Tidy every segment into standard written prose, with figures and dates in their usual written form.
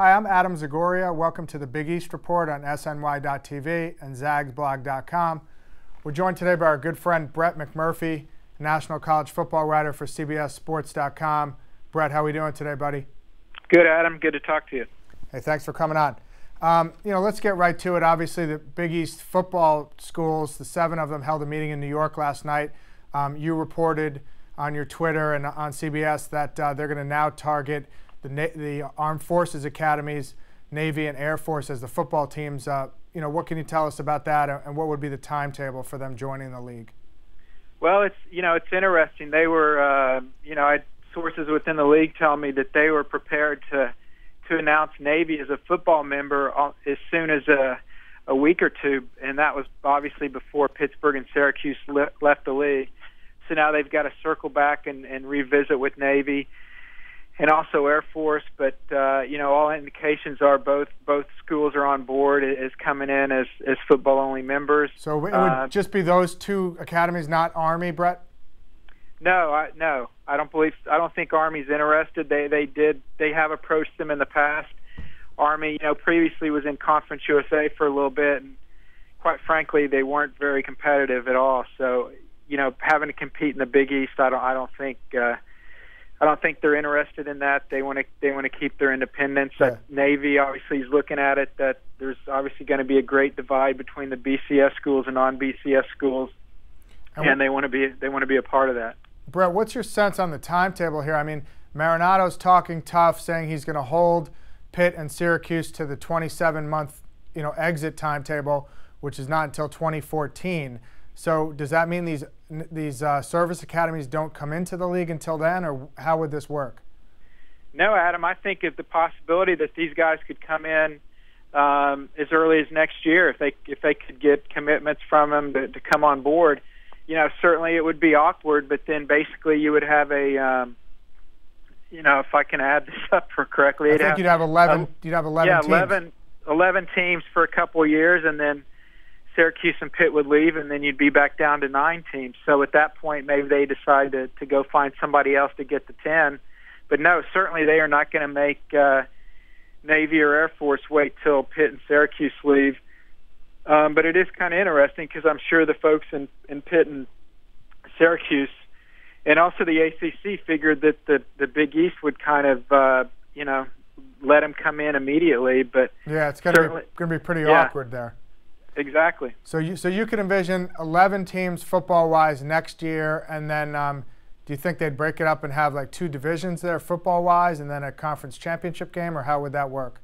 Hi, I'm Adam Zagoria. Welcome to the Big East Report on SNY.TV and zagsblog.com. We're joined today by our good friend Brett McMurphy, national college football writer for CBSSports.com. Brett, how are we doing today, buddy? Good, Adam. Good to talk to you. Hey, thanks for coming on. Let's get right to it. Obviously, the Big East football schools, the 7 of them, held a meeting in New York last night. You reported on your Twitter and on CBS that they're going to now target the Armed Forces Academies, Navy and Air Force as the football teams. What can you tell us about that, and what would be the timetable for them joining the league? Well, it's interesting. They were, I had sources within the league tell me that they were prepared to announce Navy as a football member as soon as a week or two, and that was obviously before Pittsburgh and Syracuse left the league. So now they've got to circle back and revisit with Navy and also Air Force, but all indications are both schools are on board as coming in as football-only members. So it would just be those 2 academies, not Army, Brett? No, I don't think Army's interested. They have approached them in the past. Army, previously was in Conference USA for a little bit, and quite frankly, they weren't very competitive at all. So, having to compete in the Big East, I don't think they're interested in that. They want to keep their independence. Yeah. Navy obviously is looking at it that there's obviously going to be a great divide between the BCS schools and non-BCS schools, and they want to be a part of that. Brett, what's your sense on the timetable here? I mean, Marinato's talking tough, saying he's going to hold Pitt and Syracuse to the 27-month, exit timetable, which is not until 2014. So does that mean these service academies don't come into the league until then, or how would this work? No, Adam. I think of the possibility that these guys could come in as early as next year if they could get commitments from them to come on board. Certainly it would be awkward, but then basically you would have a, if I can add this up correctly, I think you'd have 11. You'd have 11 teams. 11 teams for a couple of years, and then Syracuse and Pitt would leave, and then you'd be back down to 9 teams. So at that point, maybe they decide to go find somebody else to get the 10. But no, certainly they are not going to make Navy or Air Force wait till Pitt and Syracuse leave. But it is kind of interesting because I'm sure the folks in Pitt and Syracuse and also the ACC figured that the Big East would kind of, let them come in immediately. But yeah, it's going to be pretty awkward there. Exactly. So you could envision 11 teams football-wise next year, and then do you think they'd break it up and have like 2 divisions there football-wise and then a conference championship game, or how would that work?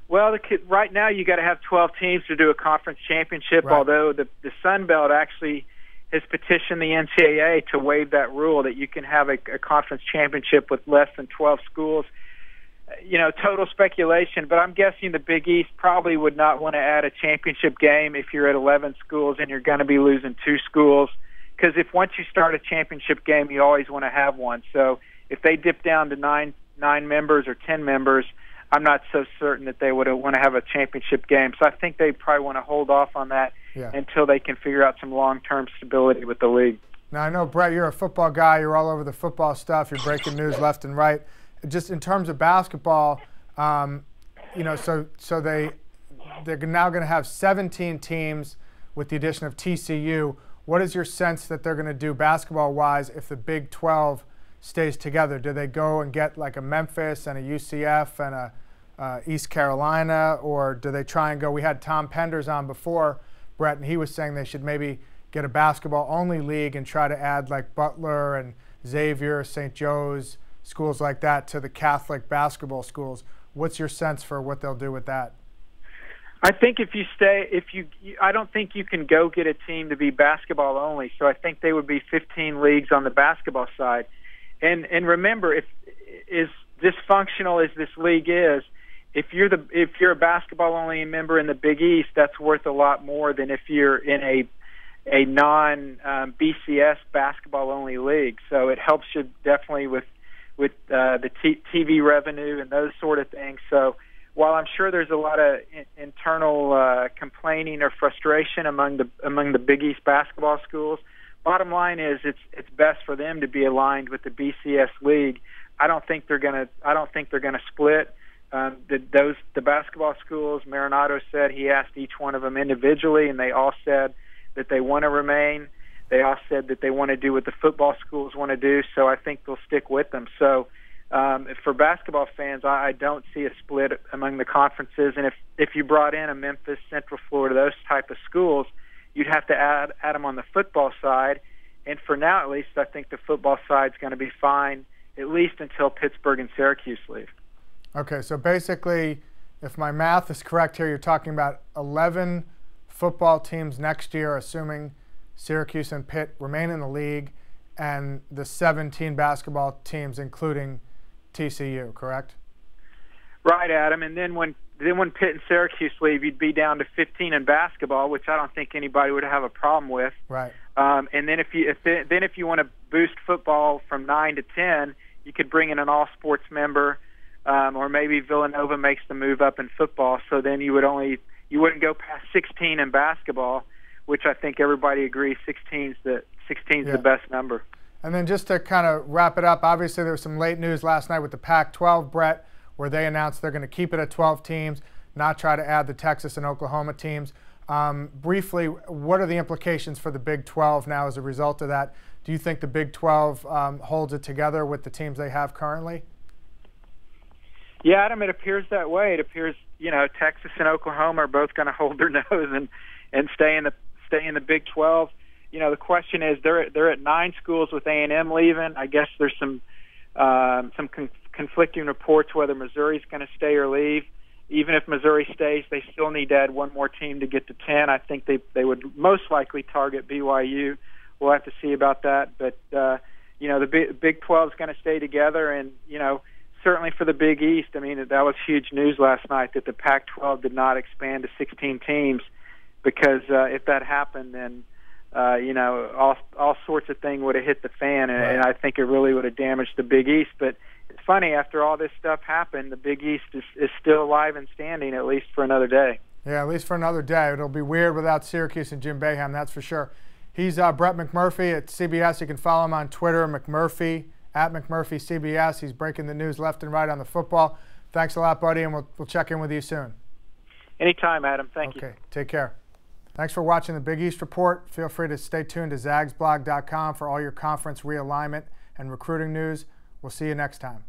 Well, right now you got to have 12 teams to do a conference championship, right. Although the Sun Belt actually has petitioned the NCAA to waive that rule that you can have a conference championship with less than 12 schools. Total speculation, but I'm guessing the Big East probably would not want to add a championship game if you're at 11 schools and you're going to be losing 2 schools, because if once you start a championship game, you always want to have one. So if they dip down to 9 members or 10 members, I'm not so certain that they would want to have a championship game. So I think they probably want to hold off on that until they can figure out some long-term stability with the league. Now, I know, Brett, you're a football guy. You're all over the football stuff. You're breaking news left and right. Just in terms of basketball, so they're now going to have 17 teams with the addition of TCU. What is your sense that they're going to do basketball-wise if the Big 12 stays together? Do they go and get like a Memphis and a UCF and a East Carolina, or do they try and go? We had Tom Penders on before, Brett, and he was saying they should maybe get a basketball-only league and try to add like Butler and Xavier, St. Joe's, schools like that to the Catholic basketball schools. What's your sense for what they'll do with that? I think I don't think you can go get a team to be basketball only. So I think they would be 15 leagues on the basketball side. And remember, as dysfunctional as this league is, if you're a basketball only member in the Big East, that's worth a lot more than if you're in a non BCS basketball only league. So it helps you definitely with the TV revenue and those sort of things. So while I'm sure there's a lot of internal complaining or frustration among the Big East basketball schools, bottom line is it's best for them to be aligned with the BCS league. I don't think they're gonna split. the basketball schools, Marinato said he asked each one of them individually, and they all said that they want to remain. They all said that they want to do what the football schools want to do, so I think they'll stick with them. So for basketball fans, I don't see a split among the conferences. And if you brought in a Memphis, Central Florida, those type of schools, you'd have to add them on the football side. And for now, at least, I think the football side's going to be fine, at least until Pittsburgh and Syracuse leave. Okay, so basically, if my math is correct here, you're talking about 11 football teams next year, assuming Syracuse and Pitt remain in the league, and the 17 basketball teams, including TCU, correct? Right, Adam. And then when Pitt and Syracuse leave, you'd be down to 15 in basketball, which I don't think anybody would have a problem with. Right. And then if you want to boost football from 9 to 10, you could bring in an all-sports member, or maybe Villanova makes the move up in football. So then you wouldn't go past 16 in basketball, which I think everybody agrees 16's the best number. And then just to kind of wrap it up, obviously there was some late news last night with the Pac-12, Brett, where they announced they're going to keep it at 12 teams, not try to add the Texas and Oklahoma teams. Briefly, what are the implications for the Big 12 now as a result of that? Do you think the Big 12 holds it together with the teams they have currently? Yeah, Adam, it appears that way. It appears, Texas and Oklahoma are both going to hold their nose and stay in the Big 12. The question is, they're at 9 schools with A&M leaving. I guess there's some conflicting reports whether Missouri's going to stay or leave. Even if Missouri stays, they still need to add one more team to get to 10. I think they would most likely target BYU. We'll have to see about that. But, the Big 12 is going to stay together. And, certainly for the Big East, I mean, that was huge news last night that the Pac-12 did not expand to 16 teams because if that happened, then, all sorts of things would have hit the fan. And I think it really would have damaged the Big East. But it's funny, after all this stuff happened, the Big East is still alive and standing, at least for another day. Yeah, at least for another day. It'll be weird without Syracuse and Jim Boeheim, that's for sure. He's Brett McMurphy at CBS. You can follow him on Twitter, McMurphy, at McMurphy CBS. He's breaking the news left and right on the football. Thanks a lot, buddy, and we'll check in with you soon. Anytime, Adam. Thank you. Okay, take care. Thanks for watching the Big East Report. Feel free to stay tuned to zagsblog.com for all your conference realignment and recruiting news. We'll see you next time.